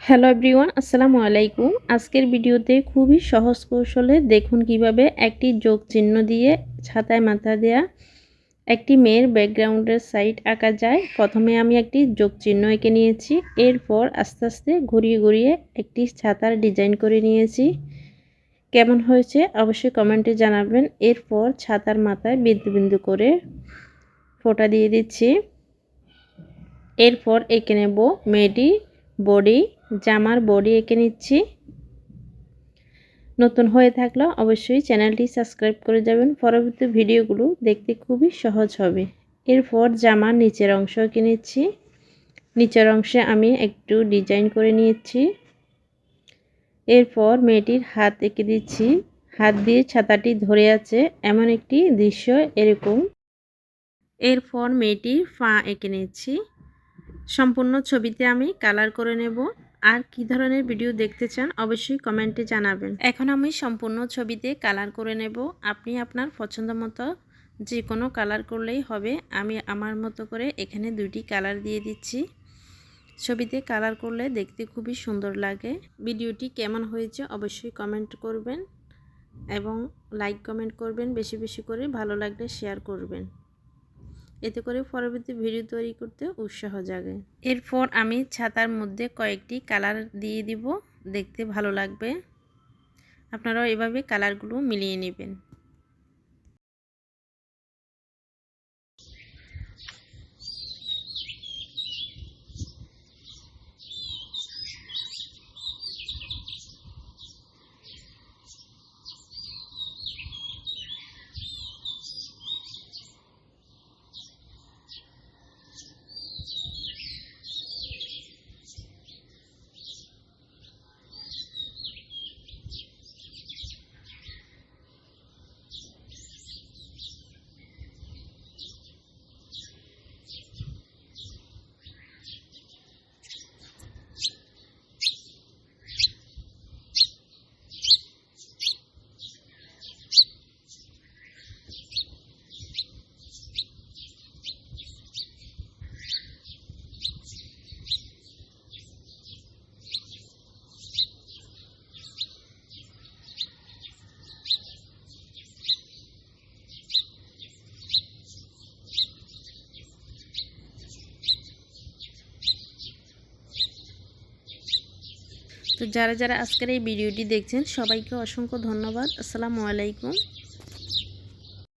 Hello everyone, আসসালামু আলাইকুম। আজকের ভিডিওতে খুবই সহজ কৌশলে দেখুন কিভাবে একটি যোগ চিহ্ন দিয়ে ছাতায় মাথা দেয়া একটি মেয়ের ব্যাকগ্রাউন্ডের সাইড আঁকা যায়। প্রথমে আমি একটি যোগ চিহ্ন এঁকে নিয়েছি, এরপর আস্তে আস্তে ঘুরিয়ে ঘুরিয়ে একটি ছাতার ডিজাইন করে নিয়েছি। কেমন হয়েছে অবশ্যই কমেন্টে জানাবেন। এরপর ছাতার মাথায় বিন্দু বিন্দু করে ফোঁটা দিয়ে দিচ্ছি। এরপর এঁকে নেব মেয়েটি বডি, জামার বডি এঁকে নিচ্ছি। নতুন হয়ে থাকলে অবশ্যই চ্যানেলটি সাবস্ক্রাইব করে যাবেন, পরবর্তী ভিডিওগুলো দেখতে খুবই সহজ হবে। এরপর জামার নিচের অংশ এঁকে নিচ্ছি। নিচের অংশে আমি একটু ডিজাইন করে নিয়েছি। এরপর মেয়েটির হাত এঁকে দিচ্ছি। হাত দিয়ে ছাতাটি ধরে আছে এমন একটি দৃশ্য এরকম। এরপর মেয়েটির পা এঁকে নিচ্ছি। সম্পূর্ণ ছবিতে আমি কালার করে নেব। আর কি ধরনের ভিডিও দেখতে চান অবশ্যই কমেন্টে জানাবেন। এখন আমি সম্পূর্ণ ছবিতে কালার করে নেব। আপনি আপনার পছন্দ মতো যে কোনো কালার করলেই হবে। আমি আমার মতো করে এখানে দুইটি কালার দিয়ে দিচ্ছি। ছবিতে কালার করলে দেখতে খুবই সুন্দর লাগে। ভিডিওটি কেমন হয়েছে অবশ্যই কমেন্ট করবেন এবং লাইক কমেন্ট করবেন বেশি বেশি করে, ভালো লাগলে শেয়ার করবেন। এতে করে পরবর্তী ভিডিও তৈরি করতে উৎসাহ জাগে। এরপর আমি ছাতার মধ্যে কয়েকটি কালার দিয়ে দিব, দেখতে ভালো লাগবে। আপনারাও এভাবে কালারগুলো মিলিয়ে নেবেন। তো যারা যারা আজকের এই ভিডিওটি দেখছেন সবাইকে অসংখ্য ধন্যবাদ। আসসালামু আলাইকুম।